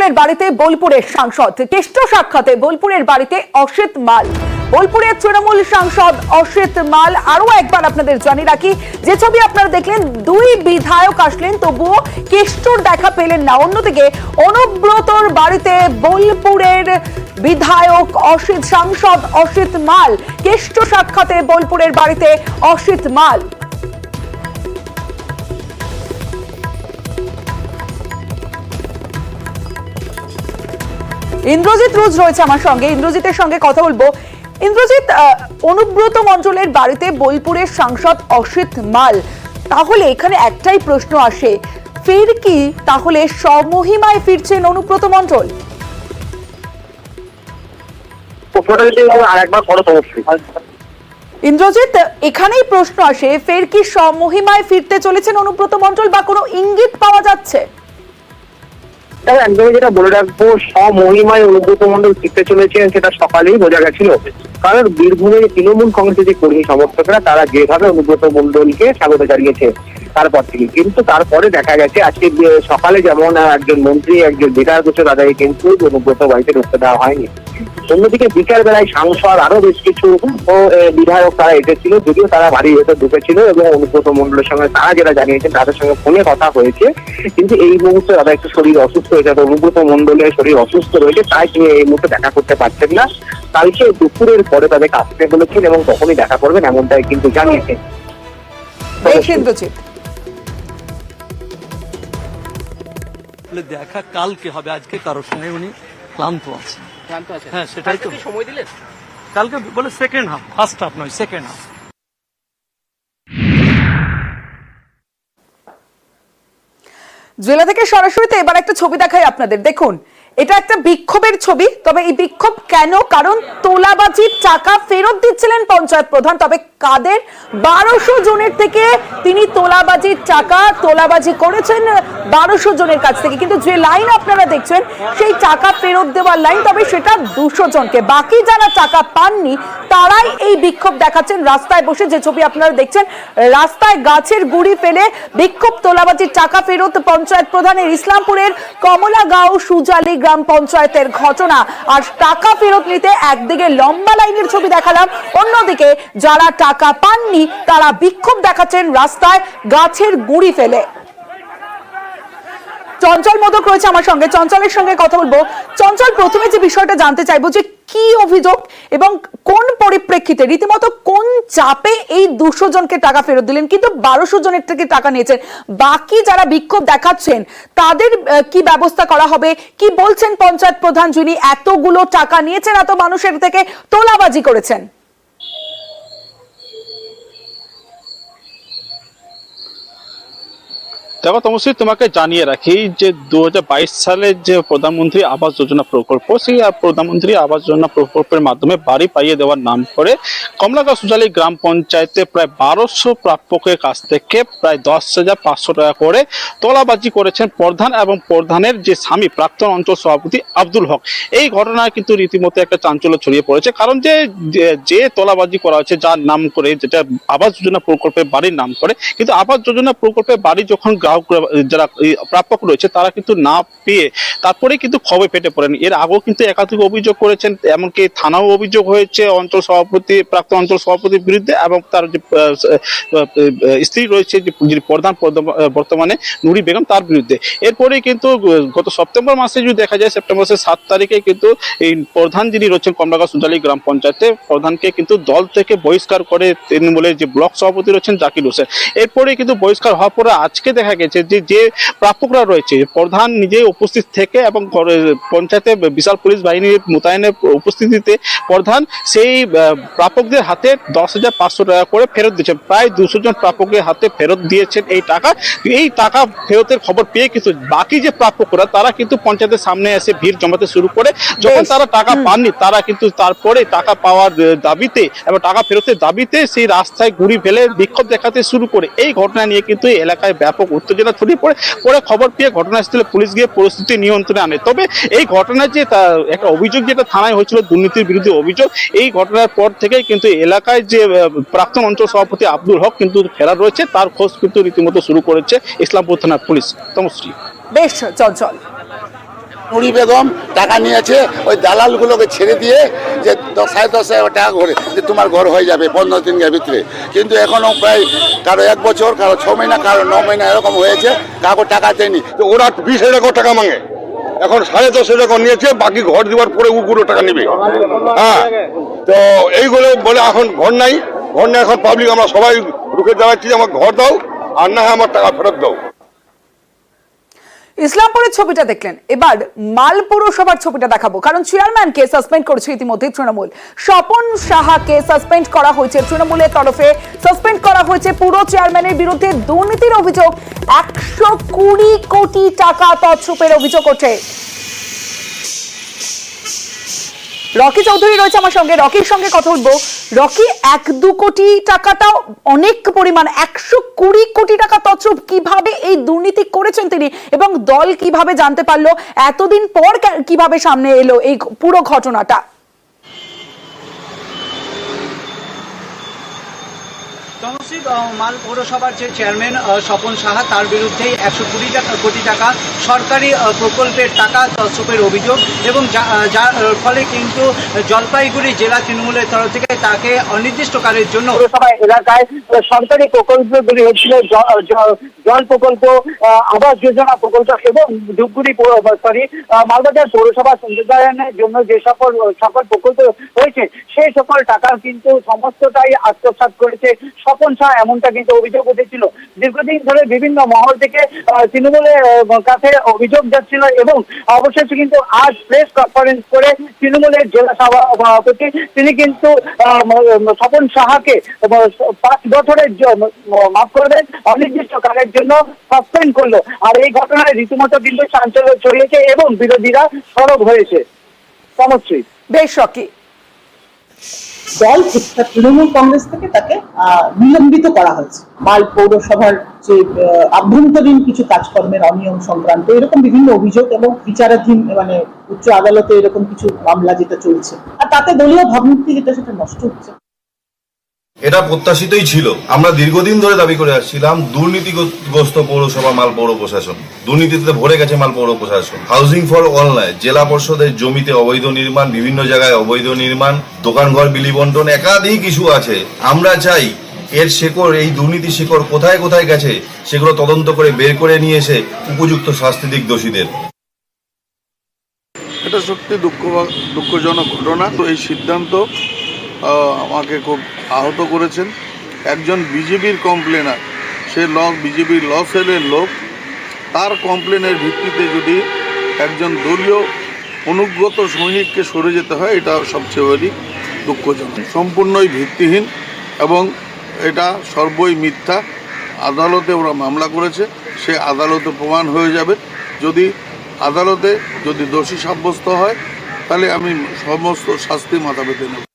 মণ্ডলের বাড়িতে বোলপুরের সাংসদ, কেষ্ট সাক্ষাতে বোলপুরের বাড়িতে অসিত মাল। বোলপুরের তৃণমূল সাংসদ অসিত মাল। আরো একবার আপনাদের জানিয়ে রাখি, যে ছবি আপনারা দেখলেন, দুই বিধায়ক আসলেন তবুও কেষ্টর দেখা পেলেন না। অন্যদিকে অনুব্রতর বাড়িতে বোলপুরের বিধায়ক সাংসদ অসিত মাল, কেষ্ট সাক্ষাতে বোলপুরের বাড়িতে অসিত মাল। ইন্দ্রজিৎ রোজ রয়েছে আমার সঙ্গে, ইন্দ্রজিতের সঙ্গে কথা বলবো। ইন্দ্রজিৎ, অনুব্রত মণ্ডলের বাড়িতে বোলপুরের সাংসদ অসিত মাল, তাহলে এখানে একটাই প্রশ্ন আসে, ফের কি তাহলে স্বমহিমায় ফিরছেন অনুব্রত মণ্ডল? ইন্দ্রজিৎ, এখানেই প্রশ্ন আসে, ফের কি স্বমহিমায় ফিরতে চলেছেন অনুব্রত মণ্ডল বা কোনো ইঙ্গিত পাওয়া যাচ্ছে? একদমই যেটা বলে রাখবো, স্বমহিমায় অনুব্রত মণ্ডল ফিরতে চলেছেন সেটা সকালেই বোঝা গেছিল। কারণ বীরভূমে তৃণমূল কংগ্রেসের যে কর্মী সমর্থকরা তারা যেভাবে অনুব্রত মণ্ডলকে স্বাগত জানিয়েছে তারপর থেকে, কিন্তু তারপরে দেখা গেছে আজকে সকালে যেমন একজন মন্ত্রী একজন বিধায়ক তাদেরকে কিন্তু অনুব্রত বাড়িতে ঢুকতে দেওয়া হয়নি। অন্যদিকে বিকাল বেলায় সাংসদ আরো বেশ কিছু বিধায়ক তারা এসেছিল, যদিও তারা বাড়ির ভেতর ঢুকেছিল এবং অনুব্রত মণ্ডলের সঙ্গে তারা যেটা জানিয়েছেন তাদের সঙ্গে ফোনে কথা হয়েছে, কিন্তু এই মুহূর্তে তারা একটু শরীর অসুস্থ হয়েছে। অনুব্রত মণ্ডলের শরীর অসুস্থ রয়েছে, তাই তিনি এই মুহূর্তে দেখা করতে পারছেন না। কালকে দুপুরের পরে তাদেরকে আসতে বলেছেন এবং তখনই দেখা করবেন এমনটাই কিন্তু জানিয়েছেন। দেখা কালকে হবে, আজকে কারোর সঙ্গে উনি ক্লান্ত আছেন। হ্যাঁ, সেটাই তো সময় দিলেন। কালকে বলে সেকেন্ড হাফ, ফার্স্ট হাফ নয়, সেকেন্ড হাফ। জেলা থেকে সরাসরিতে এবার একটা ছবি দেখাই আপনাদের, দেখুন এটা একটা বিক্ষোভের ছবি। তবে এই বিক্ষোভ কেন? কারণ তোলাবাজির টাকা ফেরত দিচ্ছিলেন পঞ্চায়েত প্রধান। তবে কাদের? 1200 জনের থেকে তিনি তোলাবাজি করেছেন 1200 জনের কাছ থেকে। কিন্তু যে লাইন আপনারা দেখছেন সেই টাকা ফেরত দেওয়ার লাইন, তবে সেটা 200 জনকে। বাকি যারা টাকা পাননি তারাই এই বিক্ষোভ দেখাচ্ছেন রাস্তায় বসে। যে ছবি আপনারা দেখছেন, রাস্তায় গাছের গুড়ি ফেলে বিক্ষোভ, তোলাবাজির টাকা ফেরত পঞ্চায়েত প্রধানের। ইসলামপুরের কমলাগাঁও সুজালি গ্রাম পঞ্চায়েতের ঘটনা। আর টাকা ফেরত নিতে একদিকে লম্বা লাইনের ছবি দেখালাম, অন্যদিকে যারা টাকা পাননি তারা বিক্ষোভ দেখাচ্ছেন রাস্তায় গাছের গুড়ি ফেলে। চঞ্চল মোদক রয়েছে আমার সঙ্গে, চঞ্চলের সঙ্গে কথা বলবো। চঞ্চল, প্রথমে যে বিষয়টা জানতে চাইবো যে কি অভিযোগ এবং কোন পরিপ্রেক্ষিতে, রীতিমতো কোন চাপে এই 200 জনকে টাকা ফেরত দিলেন, কিন্তু 1200 জনের থেকে টাকা নিয়েছেন। বাকি যারা বিক্ষোভ দেখাচ্ছেন তাদের কি ব্যবস্থা করা হবে? কি বলছেন পঞ্চায়েত প্রধান, যিনি এতগুলো টাকা নিয়েছেন, এত মানুষের থেকে তোলাবাজি করেছেন? দেখো তমশ্রী, তোমাকে জানিয়ে রাখি যে 2022 সালের যে প্রধানমন্ত্রী আবাস যোজনা প্রকল্প, সেই প্রধানমন্ত্রী আবাস যোজনা প্রকল্পের মাধ্যমে বাড়ি পাইয়ে দেওয়ার নাম করে কমলাগাঁও সুজালি গ্রাম পঞ্চায়েতে প্রায় 1200 প্রাপকের কাছ থেকে প্রায় 10,500 টাকা করে তোলাবাজি করেছেন প্রধান এবং প্রধানের যে স্বামী প্রাক্তন অঞ্চল সভাপতি আব্দুল হক। এই ঘটনায় কিন্তু রীতিমতো একটা চাঞ্চল্য ছড়িয়ে পড়েছে। কারণ যে তোলাবাজি করা হয়েছে যার নাম করে, যেটা আবাস যোজনা প্রকল্পের বাড়ির নাম করে, কিন্তু আবাস যোজনা প্রকল্পের বাড়ি যখন যারা প্রাপক রয়েছে তারা কিন্তু না পেয়ে তারপরে কিন্তু ক্ষোভে ফেটে পড়েন। এর আগেও কিন্তু একাধিক অভিযোগ করেছেন, এমনকি থানাও অভিযোগ হয়েছে অঞ্চল সভাপতি, প্রাক্তন অঞ্চল সভাপতির বিরুদ্ধে এবং তার যে স্ত্রী রয়েছে, যে প্রধান বর্তমানে নুরি বেগম, তার বিরুদ্ধে। এরপরে কিন্তু গত সেপ্টেম্বর মাসে যদি দেখা যায়, সেপ্টেম্বর মাসের 7 তারিখে কিন্তু এই প্রধান যিনি রয়েছেন কমলাগাঁও সুজালি গ্রাম পঞ্চায়েতে, প্রধানকে কিন্তু দল থেকে বহিষ্কার করে তৃণমূলের যে ব্লক সভাপতি রয়েছেন জাকির হোসেন। এরপরে কিন্তু বহিষ্কার হওয়ার পরে আজকে দেখা গেছে যে প্রাপকরা রয়েছে, প্রধান নিজে উপস্থিত থেকে এবং পঞ্চায়েতে বিশাল পুলিশ বাহিনীর মোতায়েনের উপস্থিতিতে প্রধান সেই প্রাপকদের হাতে 10,500 টাকা করে ফেরত দিয়েছেন। প্রায় 200 জন প্রাপকের হাতে ফেরত দিয়েছেন এই টাকা ফেরতের খবর পেয়ে কিন্তু বাকি যে প্রাপকরা তারা কিন্তু পঞ্চায়েতের সামনে এসে ভিড় জমাতে শুরু করে। যখন তারা টাকা পাননি তারা কিন্তু তারপরে টাকা পাওয়ার দাবিতে এবং টাকা ফেরতের দাবিতে সেই রাস্তায় গুড়ি ফেলে বিক্ষোভ দেখাতে শুরু করে। এই ঘটনা নিয়ে কিন্তু এলাকায় ব্যাপক উত্তেজনা ছড়িয়ে পরে খবর পেয়ে ঘটনাস্থলে পুলিশ গিয়ে পরিস্থিতি নিয়ন্ত্রণে আনে। তবে এই ঘটনার যে একটা অভিযোগ যেটা থানায় হয়েছিল, দুর্নীতির বিরুদ্ধে অভিযোগ, এই ঘটনার পর থেকেই কিন্তু এলাকায় যে প্রাক্তন অঞ্চল সভাপতি আব্দুল হক কিন্তু ফেরার রয়েছে, তার খোঁজ কিন্তু রীতিমতো শুরু করেছে ইসলামপুর থানার পুলিশ। তমশ্রী, বেশ চঞ্চল। নুরি বেগম টাকা নিয়েছে ওই দালালগুলোকে ছেড়ে দিয়ে যে 10,000 টাকা করে যে তোমার ঘর হয়ে যাবে 15 দিনের ভিতরে, কিন্তু এখনো প্রায় কারো 1 বছর, কারো 6 মহিনা, কারো 9 মহিনা এরকম হয়েছে, কাউকে টাকা দেয়নি। তো ওরা 20,000 টাকা মাঙে, এখন 10,500 টাকা নিয়েছে, বাকি ঘর দেওয়ার পরে উপরে টাকা নেবে। হ্যাঁ, তো এইগুলো বলে এখন ঘর নাই এখন পাবলিক আমরা সবাই রুখে দাঁড়াচ্ছি, আমার ঘর দাও আর না আমার টাকা ফেরত দাও। ইসলামপুরের ছবিটা দেখলেন, এবার মাল পৌরসভার ছবিটা দেখাবো, কারণ চেয়ারম্যানকে সাসপেন্ড করেছে ইতিমধ্যে তৃণমূল। স্বপন সাহাকে সাসপেন্ড করা হয়েছে তৃণমূলের তরফে, সাসপেন্ড করা হয়েছে পুরো চেয়ারম্যানের বিরুদ্ধে দুর্নীতির অভিযোগ, 120 কোটি টাকা তছরূপের অভিযোগ ওঠে। রকি চৌধুরী রয়েছে আমার সঙ্গে, রকির সঙ্গে কথা বলবো। রকি, 1-2 কোটি টাকাটাও অনেক পরিমাণ, 120 কোটি টাকা তছরূপ, কিভাবে এই দুর্নীতি করেছেন তিনি এবং দল কিভাবে জানতে পারলো, এতদিন পর কিভাবে সামনে এলো এই পুরো ঘটনাটা? মাল পৌরসভার যে চেয়ারম্যান স্বপন সাহা, তার বিরুদ্ধে 120 কোটি টাকা সরকারি প্রকল্পের টাকা তছরূপের অভিযোগ, এবং যার ফলে কিন্তু জলপাইগুড়ি জেলা তৃণমূলের তরফ থেকে তাকে অনির্দিষ্টকালের জন্য পৌরসভা এলাকায় সরকারি প্রকল্পগুলি হচ্ছিল জল প্রকল্প, আবাস যোজনা প্রকল্প এবং ধূপগুড়ি মালবাজার পৌরসভা সৌন্দর্যায়নের জন্য যে সকল প্রকল্প হয়েছে সেই সকল টাকা কিন্তু সমস্তটাই আত্মসাৎ করেছে স্বপন শাহ, এমনটা কিন্তু অভিযোগ উঠেছিল। দীর্ঘদিন ধরে বিভিন্ন মহল থেকে তৃণমূলের কাছে অভিযোগ যাচ্ছিল এবং অবশেষে কিন্তু আজ প্রেস কনফারেন্স করে তৃণমূলের জেলা সভাপতি তিনি কিন্তু স্বপন সাহাকে 5 বছরের মাফ করবেন অনির্দিষ্টকালের জন্য সাসপেন্ড করলো। আর এই ঘটনায় রীতিমতো কিন্তু চাঞ্চল্য ছড়িয়েছে এবং বিরোধীরা সরব হয়েছে। সমশ্রী, বেশ রকি। দল থেকে তৃণমূল কংগ্রেস থেকে তাকে নিলম্বিত করা হয়েছে মাল পৌরসভার যে আভ্যন্তরীণ কিছু কাজকর্মের অনিয়ম সংক্রান্ত এরকম বিভিন্ন অভিযোগ এবং বিচারাধীন মানে উচ্চ আদালতে এরকম কিছু মামলা যেটা চলছে, আর তাতে দলীয় ভাবমূর্তি যেটা সেটা নষ্ট হচ্ছে। এটা প্রত্যাশিতই ছিল। আমরা দীর্ঘদিন ধরে দাবি করে আসছিলাম দুর্নীতিগ্রস্ত পৌরসভা মাল পৌর প্রশাসন, দুর্নীতিতে ভরে গেছে মাল পৌর প্রশাসন। হাউজিং ফর অল নয়, জেলা পরিষদের জমিতে অবৈধ নির্মাণ, বিভিন্ন জায়গায় অবৈধ নির্মাণ, দোকানঘর বিলি বন্টন, একাধিক ইস্যু আছে। আমরা চাই এর শেকড়, এই দুর্নীতি শেকড় কোথায় কোথায় গেছে সেগুলো তদন্ত করে বের করে নিয়ে এসে উপযুক্ত শাস্তি দিক দোষীদের। এটা সত্যি দুঃখজনক ঘটনা। তো এই সিদ্ধান্ত আমাকে খুব আহত করেছেন। একজন বিজেপির কমপ্লেনার, সে বিজেপির ল সেলের লোক, তার কমপ্লেনের ভিত্তিতে যদি একজন দলীয় অনুগত সৈনিককে সরে যেতে হয়, এটা সবচেয়ে বড় দুঃখজনক, সম্পূর্ণই ভিত্তিহীন এবং এটা সর্বই মিথ্যা। আদালতে ওরা মামলা করেছে, সে আদালতে প্রমাণ হয়ে যাবে। যদি দোষী সাব্যস্ত হয় তাহলে আমি সমস্ত শাস্তি মাথা পেতে নেব।